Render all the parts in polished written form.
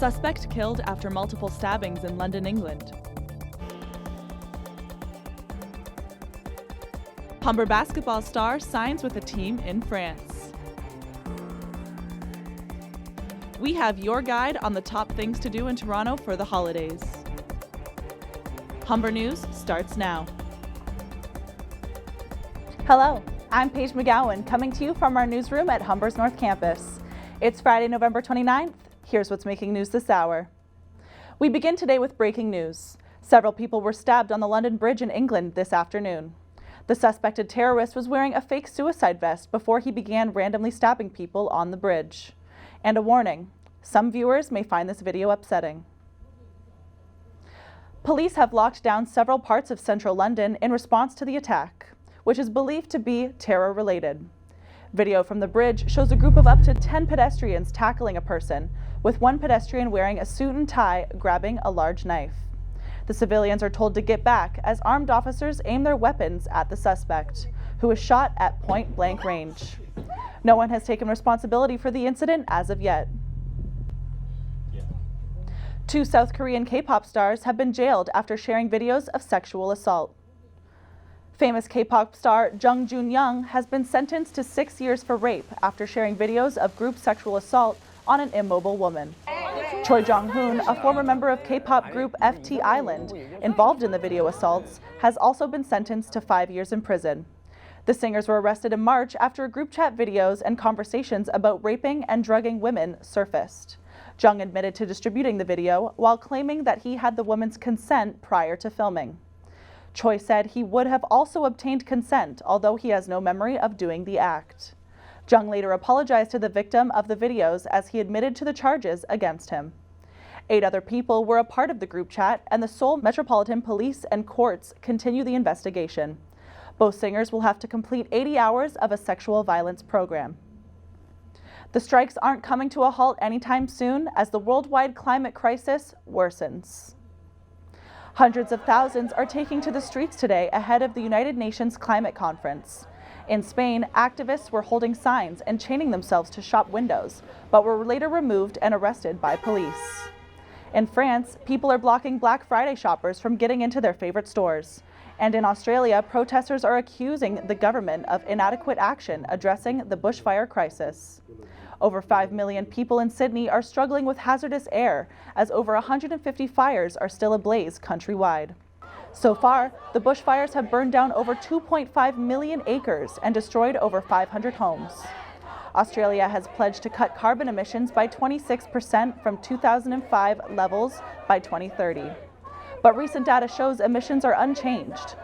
Suspect killed after multiple stabbings in London, England. Humber basketball star signs with a team in France. We have your guide on the top things to do in Toronto for the holidays. Humber News starts now. Hello, I'm Paige McGowan, coming to you from our newsroom at Humber's North Campus. It's Friday, November 29th. Here's what's making news this hour. We begin today with breaking news. Several people were stabbed on the London Bridge in England this afternoon. The suspected terrorist was wearing a fake suicide vest before he began randomly stabbing people on the bridge. And a warning, some viewers may find this video upsetting. Police have locked down several parts of central London in response to the attack, which is believed to be terror-related. Video from the bridge shows a group of up to 10 pedestrians tackling a person, with one pedestrian wearing a suit and tie grabbing a large knife. The civilians are told to get back as armed officers aim their weapons at the suspect, who was shot at point-blank range. No one has taken responsibility for the incident as of yet. Two South Korean K-pop stars have been jailed after sharing videos of sexual assault. Famous K-pop star Jung Jun-young has been sentenced to 6 years for rape after sharing videos of group sexual assault on an immobile woman. Choi Jong-hoon, a former member of K-pop group FT Island, involved in the video assaults, has also been sentenced to 5 years in prison. The singers were arrested in March after group chat videos and conversations about raping and drugging women surfaced. Jung admitted to distributing the video while claiming that he had the woman's consent prior to filming. Choi said he would have also obtained consent, although he has no memory of doing the act. Jung later apologized to the victim of the videos as he admitted to the charges against him. 8 other people were a part of the group chat, and the Seoul Metropolitan Police and courts continue the investigation. Both singers will have to complete 80 hours of a sexual violence program. The strikes aren't coming to a halt anytime soon as the worldwide climate crisis worsens. Hundreds of thousands are taking to the streets today ahead of the United Nations Climate Conference. In Spain, activists were holding signs and chaining themselves to shop windows, but were later removed and arrested by police. In France, people are blocking Black Friday shoppers from getting into their favorite stores. And in Australia, protesters are accusing the government of inadequate action addressing the bushfire crisis. Over 5 million people in Sydney are struggling with hazardous air, as over 150 fires are still ablaze countrywide. So far, the bushfires have burned down over 2.5 million acres and destroyed over 500 homes. Australia has pledged to cut carbon emissions by 26% from 2005 levels by 2030. But recent data shows emissions are unchanged.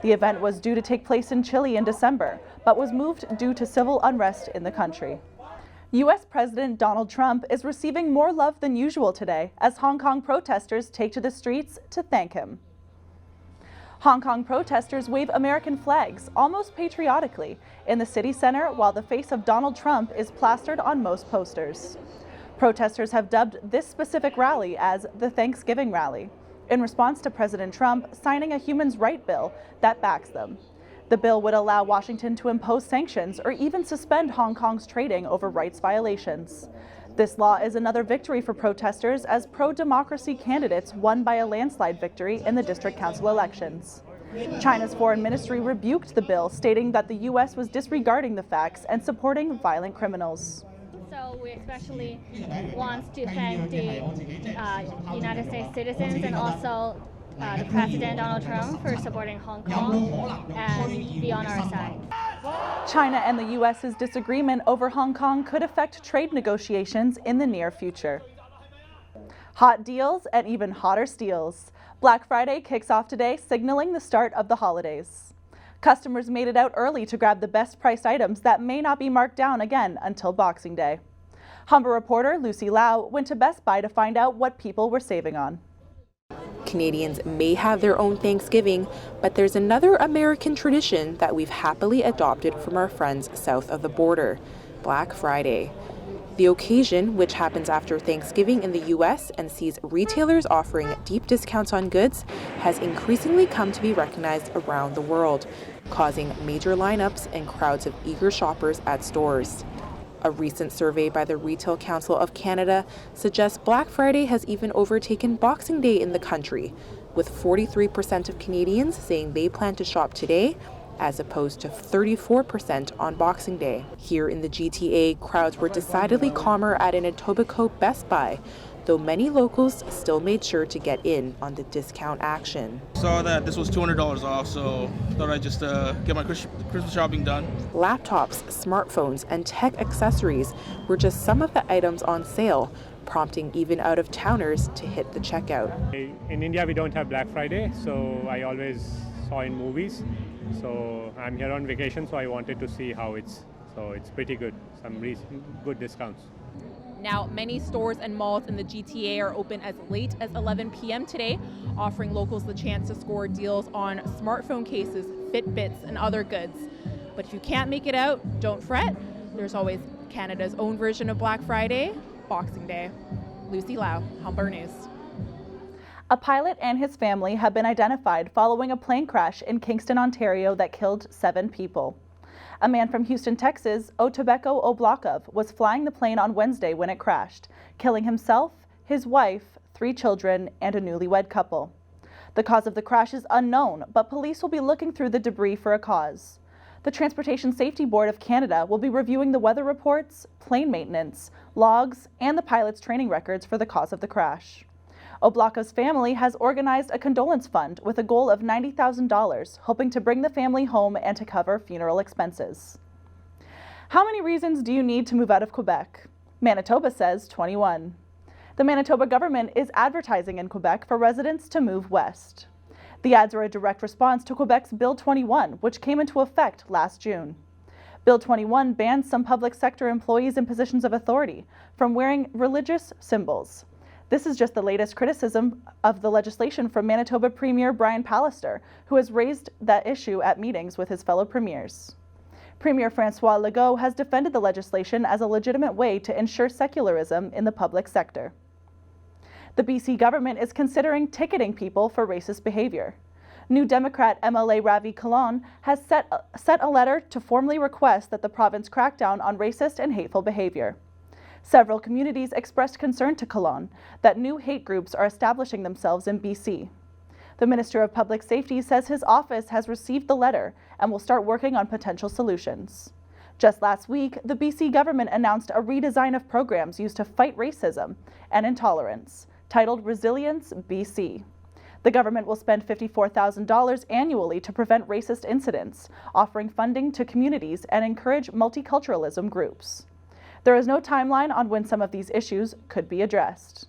The event was due to take place in Chile in December, but was moved due to civil unrest in the country. U.S. President Donald Trump is receiving more love than usual today as Hong Kong protesters take to the streets to thank him. Hong Kong protesters wave American flags almost patriotically in the city center while the face of Donald Trump is plastered on most posters. Protesters have dubbed this specific rally as the Thanksgiving Rally, in response to President Trump signing a human rights bill that backs them. The bill would allow Washington to impose sanctions or even suspend Hong Kong's trading over rights violations. This law is another victory for protesters as pro-democracy candidates won by a landslide victory in the district council elections. China's foreign ministry rebuked the bill, stating that the U.S. was disregarding the facts and supporting violent criminals. So we especially want to thank the United States citizens and also the President Donald Trump for supporting Hong Kong and be on our side. China and the U.S.'s disagreement over Hong Kong could affect trade negotiations in the near future. Hot deals and even hotter steals. Black Friday kicks off today, signaling the start of the holidays. Customers made it out early to grab the best priced items that may not be marked down again until Boxing Day. Humber reporter Lucy Lau went to Best Buy to find out what people were saving on. Canadians may have their own Thanksgiving, but there's another American tradition that we've happily adopted from our friends south of the border, Black Friday. The occasion, which happens after Thanksgiving in the U.S. and sees retailers offering deep discounts on goods, has increasingly come to be recognized around the world, causing major lineups and crowds of eager shoppers at stores. A recent survey by the Retail Council of Canada suggests Black Friday has even overtaken Boxing Day in the country, with 43% of Canadians saying they plan to shop today, as opposed to 34% on Boxing Day. Here in the GTA, crowds were decidedly calmer at an Etobicoke Best Buy, though many locals still made sure to get in on the discount action. Saw that this was $200 off, so thought I'd just get my Christmas shopping done. Laptops, smartphones, and tech accessories were just some of the items on sale, prompting even out-of-towners to hit the checkout. In India, we don't have Black Friday, so I always saw in movies. So I'm here on vacation, so I wanted to see how it's pretty good. Some good discounts. Now, many stores and malls in the GTA are open as late as 11 p.m. today, offering locals the chance to score deals on smartphone cases, Fitbits, and other goods. But if you can't make it out, don't fret. There's always Canada's own version of Black Friday, Boxing Day. Lucy Lau, Humber News. A pilot and his family have been identified following a plane crash in Kingston, Ontario that killed 7 people. A man from Houston, Texas, Otobeko Oblakov, was flying the plane on Wednesday when it crashed, killing himself, his wife, 3 children, and a newlywed couple. The cause of the crash is unknown, but police will be looking through the debris for a cause. The Transportation Safety Board of Canada will be reviewing the weather reports, plane maintenance, logs, and the pilot's training records for the cause of the crash. Oblakov's family has organized a condolence fund with a goal of $90,000, hoping to bring the family home and to cover funeral expenses. How many reasons do you need to move out of Quebec? Manitoba says 21. The Manitoba government is advertising in Quebec for residents to move west. The ads are a direct response to Quebec's Bill 21, which came into effect last June. Bill 21 bans some public sector employees in positions of authority from wearing religious symbols. This is just the latest criticism of the legislation from Manitoba Premier Brian Pallister, who has raised that issue at meetings with his fellow premiers. Premier François Legault has defended the legislation as a legitimate way to ensure secularism in the public sector. The BC government is considering ticketing people for racist behavior. New Democrat MLA Ravi Kahlon has sent a letter to formally request that the province crack down on racist and hateful behavior. Several communities expressed concern to Kahlon that new hate groups are establishing themselves in BC. The Minister of Public Safety says his office has received the letter and will start working on potential solutions. Just last week, the BC government announced a redesign of programs used to fight racism and intolerance, titled Resilience BC. The government will spend $54,000 annually to prevent racist incidents, offering funding to communities and encourage multiculturalism groups. There is no timeline on when some of these issues could be addressed.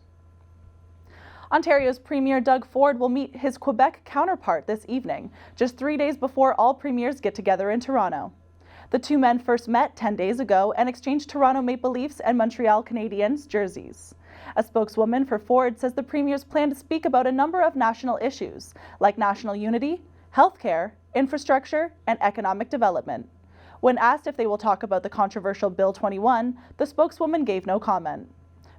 Ontario's Premier Doug Ford will meet his Quebec counterpart this evening, just 3 days before all premiers get together in Toronto. The two men first met 10 days ago and exchanged Toronto Maple Leafs and Montreal Canadiens jerseys. A spokeswoman for Ford says the premiers plan to speak about a number of national issues, like national unity, healthcare, infrastructure, and economic development. When asked if they will talk about the controversial Bill 21, the spokeswoman gave no comment.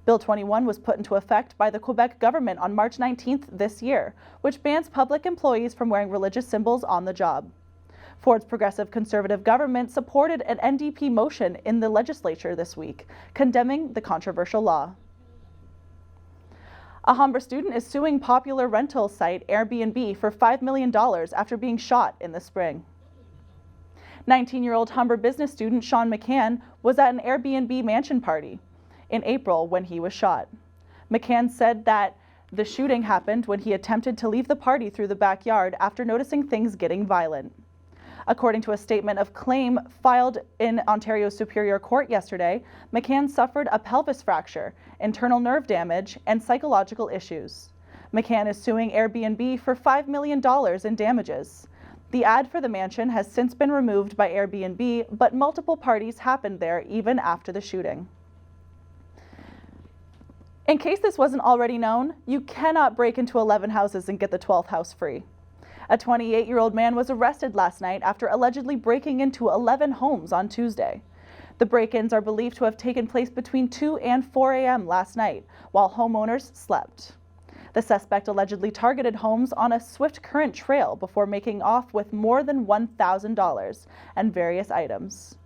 Bill 21 was put into effect by the Quebec government on March 19th this year, which bans public employees from wearing religious symbols on the job. Ford's progressive conservative government supported an NDP motion in the legislature this week, condemning the controversial law. A Humber student is suing popular rental site Airbnb for $5 million after being shot in the spring. 19-year-old Humber business student Sean McCann was at an Airbnb mansion party in April when he was shot. McCann said that the shooting happened when he attempted to leave the party through the backyard after noticing things getting violent. According to a statement of claim filed in Ontario's Superior Court yesterday, McCann suffered a pelvis fracture, internal nerve damage, and psychological issues. McCann is suing Airbnb for $5 million in damages. The ad for the mansion has since been removed by Airbnb, but multiple parties happened there even after the shooting. In case this wasn't already known, you cannot break into 11 houses and get the 12th house free. A 28-year-old man was arrested last night after allegedly breaking into 11 homes on Tuesday. The break-ins are believed to have taken place between 2 and 4 a.m. last night, while homeowners slept. The suspect allegedly targeted homes on a Swift Current trail before making off with more than $1,000 and various items.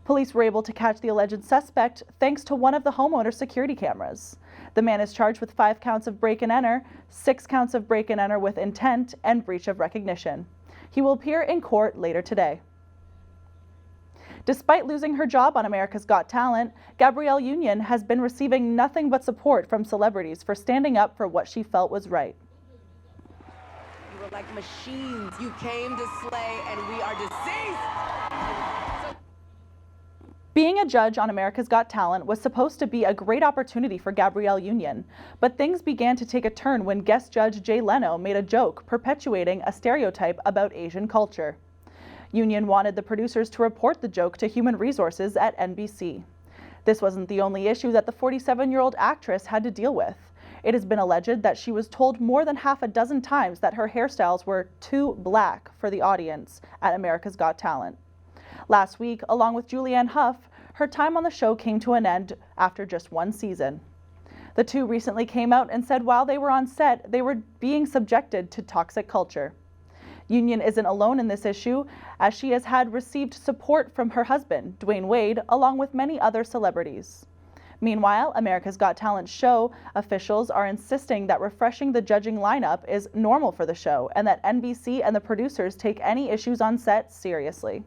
Police were able to catch the alleged suspect thanks to one of the homeowner's security cameras. The man is charged with 5 counts of break-and-enter, 6 counts of break-and-enter with intent, and breach of recognition. He will appear in court later today. Despite losing her job on America's Got Talent, Gabrielle Union has been receiving nothing but support from celebrities for standing up for what she felt was right. You were like machines. You came to slay, and we are deceased. Being a judge on America's Got Talent was supposed to be a great opportunity for Gabrielle Union, but things began to take a turn when guest judge Jay Leno made a joke perpetuating a stereotype about Asian culture. Union wanted the producers to report the joke to Human Resources at NBC. This wasn't the only issue that the 47-year-old actress had to deal with. It has been alleged that she was told more than half a dozen times that her hairstyles were too black for the audience at America's Got Talent. Last week, along with Julianne Hough, her time on the show came to an end after just 1 season. The two recently came out and said while they were on set, they were being subjected to toxic culture. Union isn't alone in this issue, as she has received support from her husband, Dwayne Wade, along with many other celebrities. Meanwhile, America's Got Talent show officials are insisting that refreshing the judging lineup is normal for the show and that NBC and the producers take any issues on set seriously.